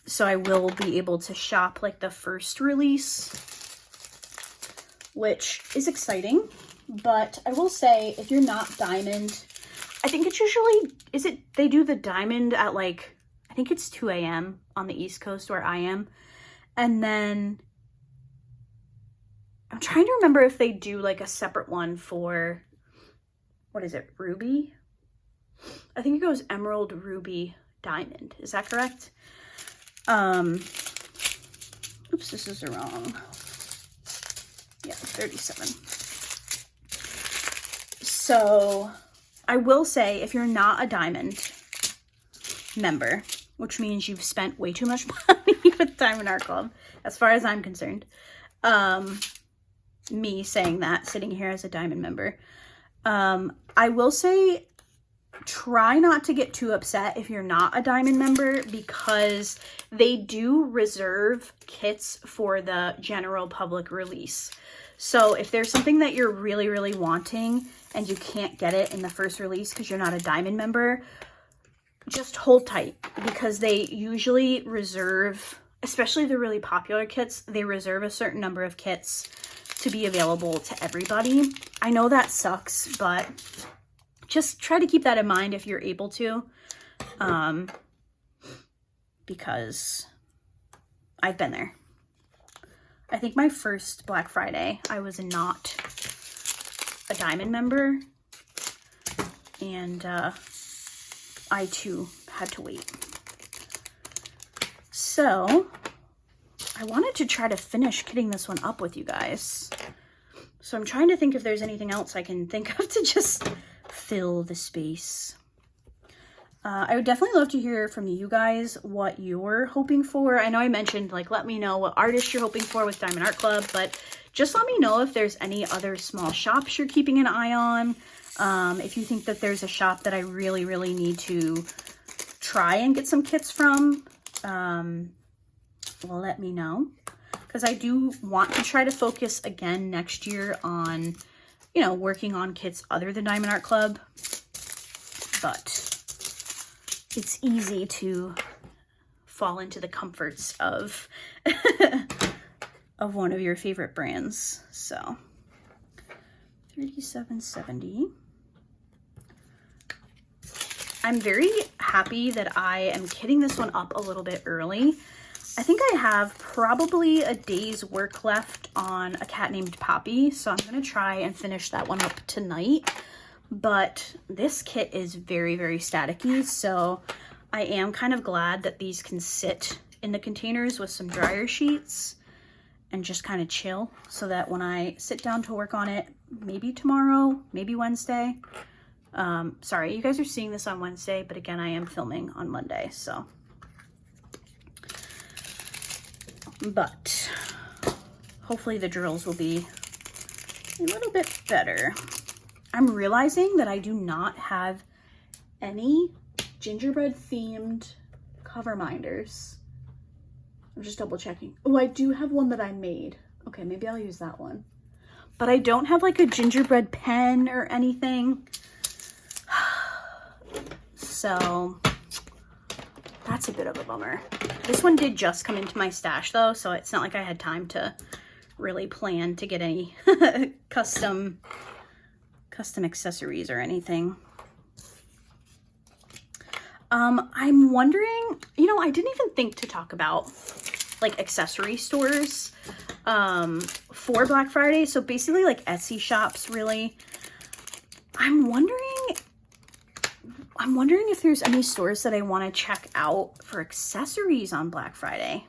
Speaker 1: so I will be able to shop like the first release, which is exciting. But I will say, if you're not Diamond, I think it's usually, they do the Diamond at like, I think it's 2 a.m. on the East Coast where I am. And then I'm trying to remember if they do like a separate one for, what is it, Ruby? I think it goes Emerald, Ruby, Diamond. Is that correct? Oops, this is wrong. Yeah, 37. So I will say, if you're not a Diamond member, which means you've spent way too much money with Diamond Art Club, as far as I'm concerned, me saying that, sitting here as a Diamond member, I will say, try not to get too upset if you're not a Diamond member, because they do reserve kits for the general public release. So if there's something that you're really, really wanting and you can't get it in the first release because you're not a Diamond member, just hold tight, because they usually reserve, especially the really popular kits, they reserve a certain number of kits to be available to everybody. I know that sucks, but just try to keep that in mind if you're able to, because I've been there. I think my first Black Friday, I was not a Diamond member, and I too had to wait. So I wanted to try to finish kitting this one up with you guys. So I'm trying to think if there's anything else I can think of to just fill the space. I would definitely love to hear from you guys what you're hoping for. I know I mentioned, like, let me know what artist you're hoping for with Diamond Art Club, but just let me know if there's any other small shops you're keeping an eye on. If you think that there's a shop that I really, really need to try and get some kits from, well, let me know. Because I do want to try to focus again next year on, you know, working on kits other than Diamond Art Club. But it's easy to fall into the comforts of of one of your favorite brands. So $37.70. I'm very happy that I am kitting this one up a little bit early. I think I have probably a day's work left on A Cat Named Poppy, so I'm gonna try and finish that one up tonight. But this kit is very, very staticky, so I am kind of glad that these can sit in the containers with some dryer sheets and just kind of chill, so that when I sit down to work on it, maybe tomorrow, maybe Wednesday. Sorry, you guys are seeing this on Wednesday, but again, I am filming on Monday, so. But hopefully the drills will be a little bit better. I'm realizing that I do not have any gingerbread themed cover minders. I'm just double checking. Oh, I do have one that I made. Okay, maybe I'll use that one. But I don't have like a gingerbread pen or anything. So that's a bit of a bummer. This one did just come into my stash though, so it's not like I had time to really plan to get any custom accessories or anything. I'm wondering, you know, I didn't even think to talk about like accessory stores for Black Friday. So basically like Etsy shops, really. I'm wondering if there's any stores that I want to check out for accessories on Black Friday.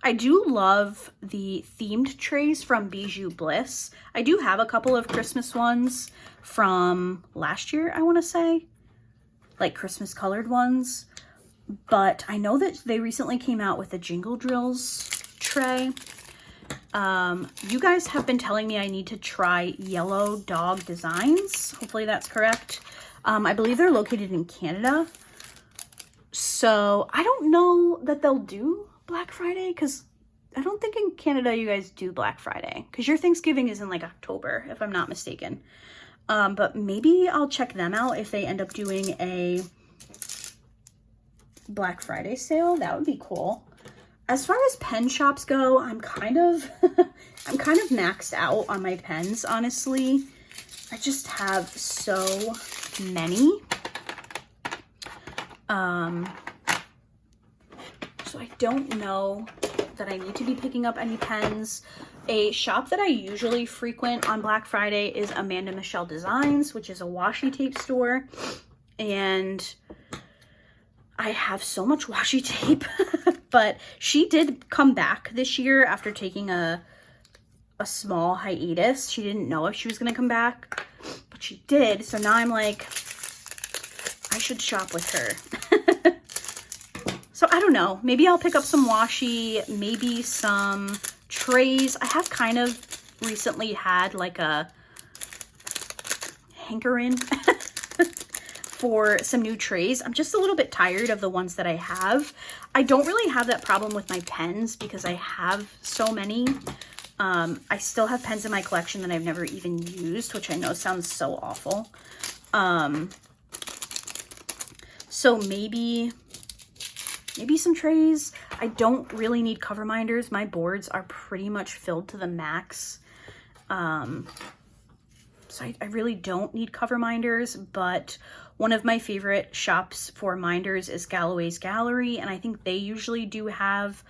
Speaker 1: I do love the themed trays from Bijou Bliss. I do have a couple of Christmas ones from last year, I want to say, like Christmas colored ones. But I know that they recently came out with a Jingle Drills tray. You guys have been telling me I need to try Yellow Dog Designs. Hopefully that's correct. I believe they're located in Canada. So I don't know that they'll do Black Friday because don't think in Canada you guys do Black Friday, because your Thanksgiving is in like October, if I'm not mistaken. But maybe I'll check them out if they end up doing a Black Friday sale. That would be cool. As far as pen shops go, I'm kind of I'm kind of maxed out on my pens, honestly. I just have so many. So I don't know that I need to be picking up any pens. A shop that I usually frequent on Black Friday is Amanda Michelle Designs, which is a washi tape store. And I have so much washi tape, but she did come back this year after taking a small hiatus. She didn't know if she was going to come back, but she did. So now I'm like, I should shop with her. So I don't know, maybe I'll pick up some washi, maybe some trays. I have kind of recently had like a hankering for some new trays. I'm just a little bit tired of the ones that I have. I don't really have that problem with my pens because I have so many. I still have pens in my collection that I've never even used, which I know sounds so awful. So maybe some trays. I don't really need cover minders. My boards are pretty much filled to the max. So I really don't need cover minders, but one of my favorite shops for minders is Galloway's Gallery, and I think they usually do have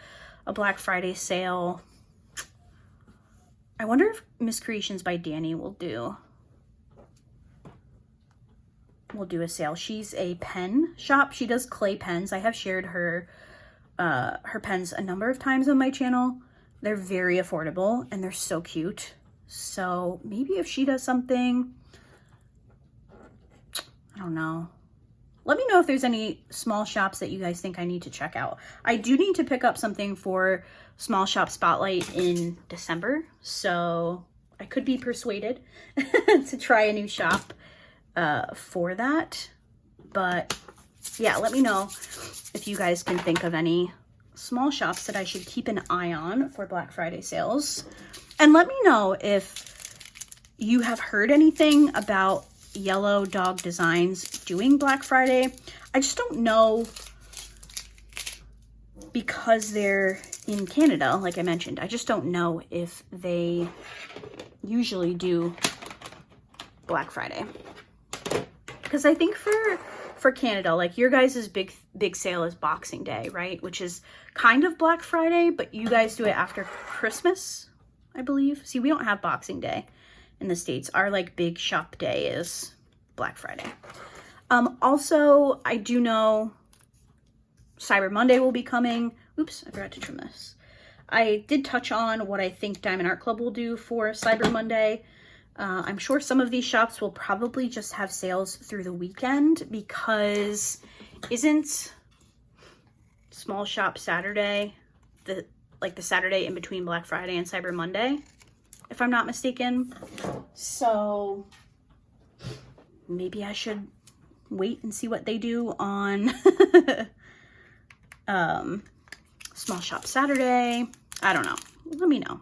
Speaker 1: a Black Friday sale. I wonder if Miss Creations by Danny will do a sale. She's a pen shop. She does clay pens. I have shared her pens a number of times on my channel. They're very affordable and they're so cute. So maybe if she does something, I don't know. Let me know if there's any small shops that you guys think I need to check out. I do need to pick up something for Small Shop Spotlight in December, so I could be persuaded to try a new shop for that. But yeah, let me know if you guys can think of any small shops that I should keep an eye on for Black Friday sales. And let me know if you have heard anything about Yellow Dog Designs doing Black Friday. I just don't know, because they're in Canada, like I mentioned. I just don't know if they usually do Black Friday. Because I think for Canada, like your guys' big sale is Boxing Day, right? Which is kind of Black Friday, but you guys do it after Christmas, I believe. See, we don't have Boxing Day in the States. Our like big shop day is Black Friday. Also, I do know Cyber Monday will be coming. Oops, I forgot to trim this. I did touch on what I think Diamond Art Club will do for Cyber Monday. I'm sure some of these shops will probably just have sales through the weekend, because isn't Small Shop Saturday the Saturday in between Black Friday and Cyber Monday, if I'm not mistaken? So maybe I should wait and see what they do on Small Shop Saturday. I don't know. Let me know.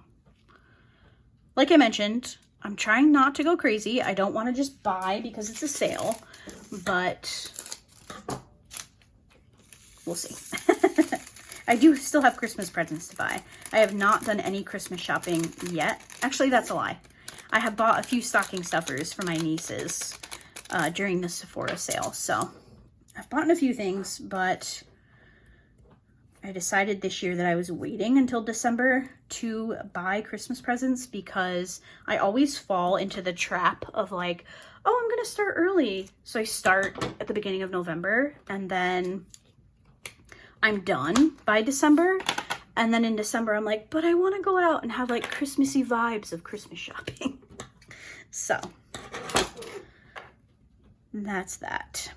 Speaker 1: Like I mentioned, I'm trying not to go crazy. I don't want to just buy because it's a sale, but we'll see. I do still have Christmas presents to buy. I have not done any Christmas shopping yet. Actually, that's a lie. I have bought a few stocking stuffers for my nieces during the Sephora sale. So I've bought a few things, but I decided this year that I was waiting until December to buy Christmas presents, because I always fall into the trap of like, oh, I'm going to start early. So I start at the beginning of November, and then I'm done by December. And then in December, I'm like, but I want to go out and have like Christmassy vibes of Christmas shopping. So that's that.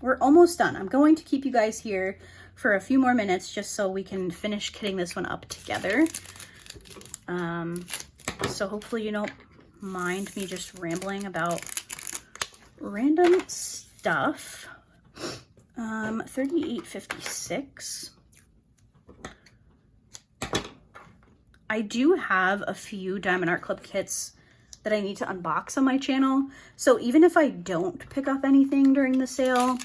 Speaker 1: We're almost done. I'm going to keep you guys here for a few more minutes just so we can finish kitting this one up together. So hopefully you don't mind me just rambling about random stuff. 3856. I do have a few Diamond Art Club kits that I need to unbox on my channel. So even if I don't pick up anything during the sale,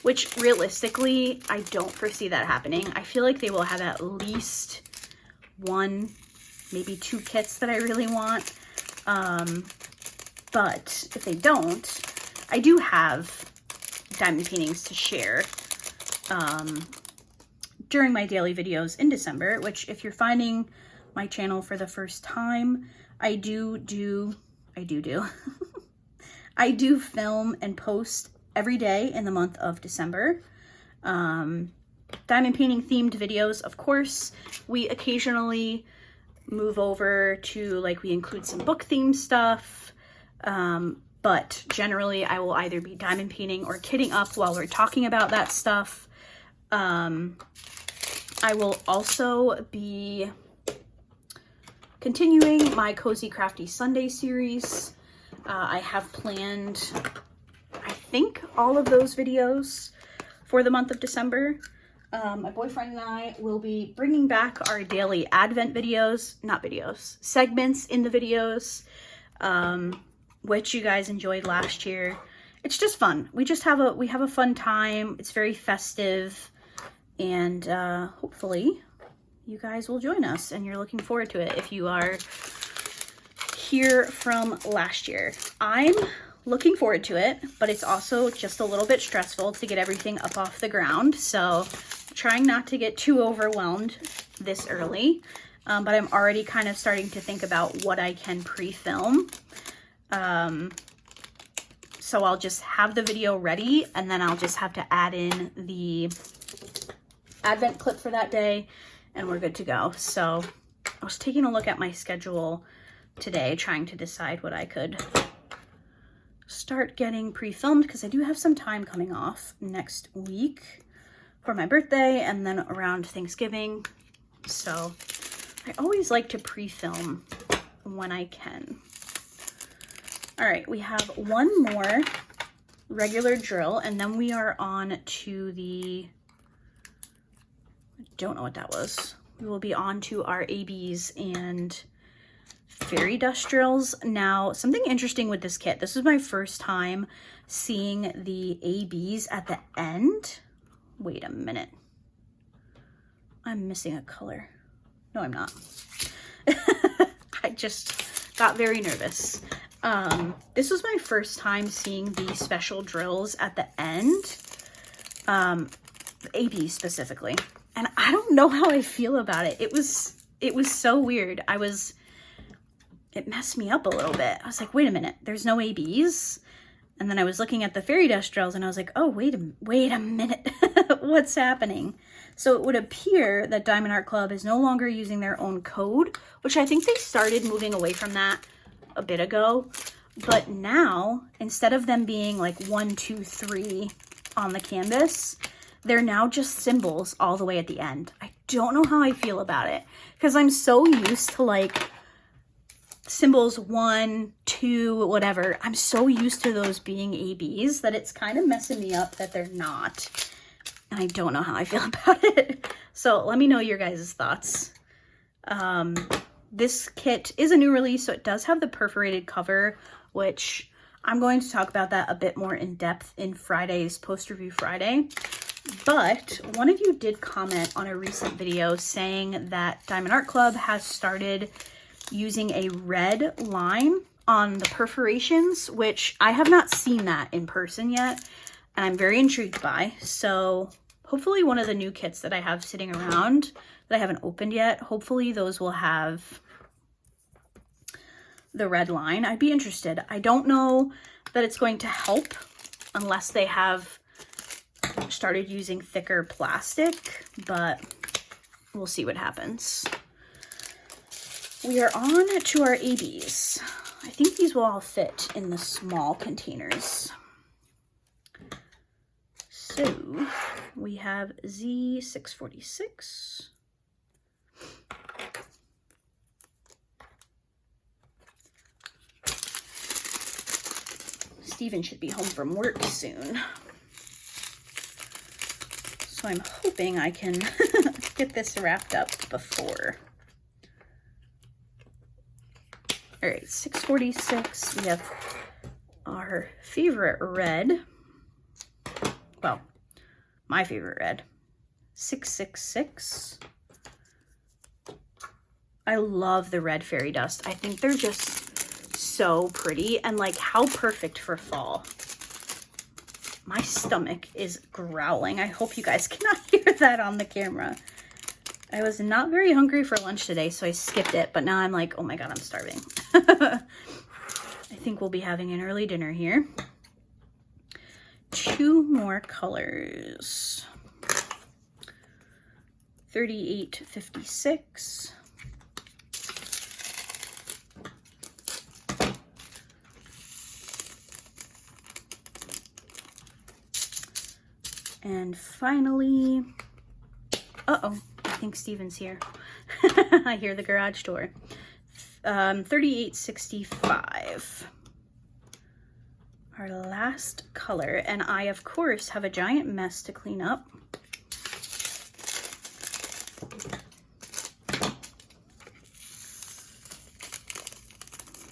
Speaker 1: which realistically, I don't foresee that happening. I feel like they will have at least 1, maybe 2 kits that I really want. But if they don't, I do have diamond paintings to share during my daily videos in December, which if you're finding my channel for the first time, I do I do film and post every day in the month of December. Diamond painting themed videos, of course. We occasionally move over to, like, we include some book themed stuff. But generally I will either be diamond painting or kitting up while we're talking about that stuff. I will also be continuing my Cozy Crafty Sunday series. I have planned, I think, all of those videos for the month of December. My boyfriend and I will be bringing back our daily Advent segments in the videos, which you guys enjoyed last year. It's just fun. We have a fun time. It's very festive, and hopefully you guys will join us and you're looking forward to it if you are here from last year. I'm looking forward to it, but it's also just a little bit stressful to get everything up off the ground. So I'm trying not to get too overwhelmed this early, but I'm already kind of starting to think about what I can pre-film. So I'll just have the video ready, and then I'll just have to add in the Advent clip for that day, and we're good to go. So I was taking a look at my schedule today, trying to decide what I could start getting pre-filmed, because I do have some time coming off next week for my birthday and then around Thanksgiving. So I always like to pre-film when I can. All right, we have one more regular drill, and then we are on to the, I don't know what that was. We will be on to our ABs and fairy dust drills. Now, something interesting with this kit, this is my first time seeing the ABs at the end. Wait a minute. I'm missing a color. No, I'm not. I just got very nervous. This was my first time seeing the special drills at the end, ABs specifically. And I don't know how I feel about it. It was so weird. It messed me up a little bit. I was like, wait a minute, there's no ABs. And then I was looking at the fairy dust drills and I was like, oh, wait a minute, what's happening? So it would appear that Diamond Art Club is no longer using their own code, which I think they started moving away from that a bit ago. But now, instead of them being like 1, 2, 3 on the canvas, they're now just symbols all the way at the end. I don't know how I feel about it, because I'm so used to like symbols 1, 2, whatever. I'm so used to those being ABs that it's kind of messing me up that they're not. And I don't know how I feel about it. So let me know your guys' thoughts. This kit is a new release, so it does have the perforated cover, which I'm going to talk about that a bit more in depth in Friday's Post-Review Friday. But one of you did comment on a recent video saying that Diamond Art Club has started using a red line on the perforations, which I have not seen that in person yet, and I'm very intrigued by. So hopefully one of the new kits that I have sitting around that I haven't opened yet, hopefully those will have the red line. I'd be interested. I don't know that it's going to help unless they have started using thicker plastic, but we'll see what happens. We are on to our ABs. I think these will all fit in the small containers. So we have Z646. Steven should be home from work soon. So I'm hoping I can get this wrapped up before All right, 646. We have our favorite red. Well, my favorite red. 666. I love the red fairy dust. I think they're just so pretty and like how perfect for fall. My stomach is growling. I hope you guys cannot hear that on the camera. I was not very hungry for lunch today, so I skipped it, but now I'm like, oh my God, I'm starving. I think we'll be having an early dinner here. 2 more colors. 3856. And finally, uh-oh, I think Steven's here. I hear the garage door. 3865. Our last color, and I, of course, have a giant mess to clean up.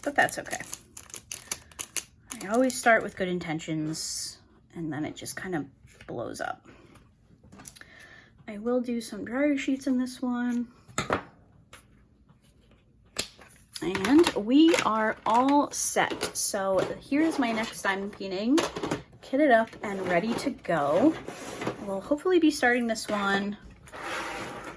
Speaker 1: But that's okay. I always start with good intentions, and then it just kind of blows up. I will do some dryer sheets in this one. And we are all set. So here's my next diamond painting, kitted up and ready to go. We'll hopefully be starting this one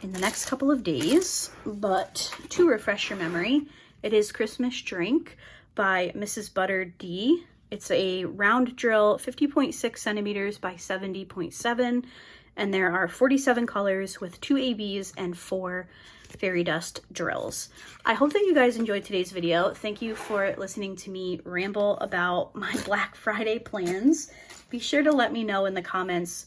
Speaker 1: in the next couple of days, but to refresh your memory, it is Christmas Drink by Mrs. Butter D. It's a round drill, 50.6 centimeters by 70.7, and there are 47 colors with 2 ABs and 4 fairy dust drills. I hope that you guys enjoyed today's video. Thank you for listening to me ramble about my Black Friday plans. Be sure to let me know in the comments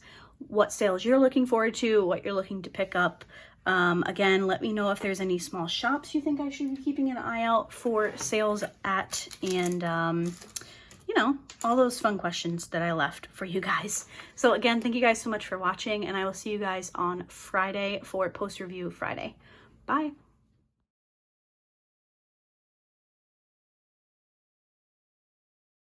Speaker 1: what sales you're looking forward to, what you're looking to pick up. Again, let me know if there's any small shops you think I should be keeping an eye out for sales at, and you know, all those fun questions that I left for you guys. So again, thank you guys so much for watching, and I will see you guys on Friday for Post Review Friday. Bye.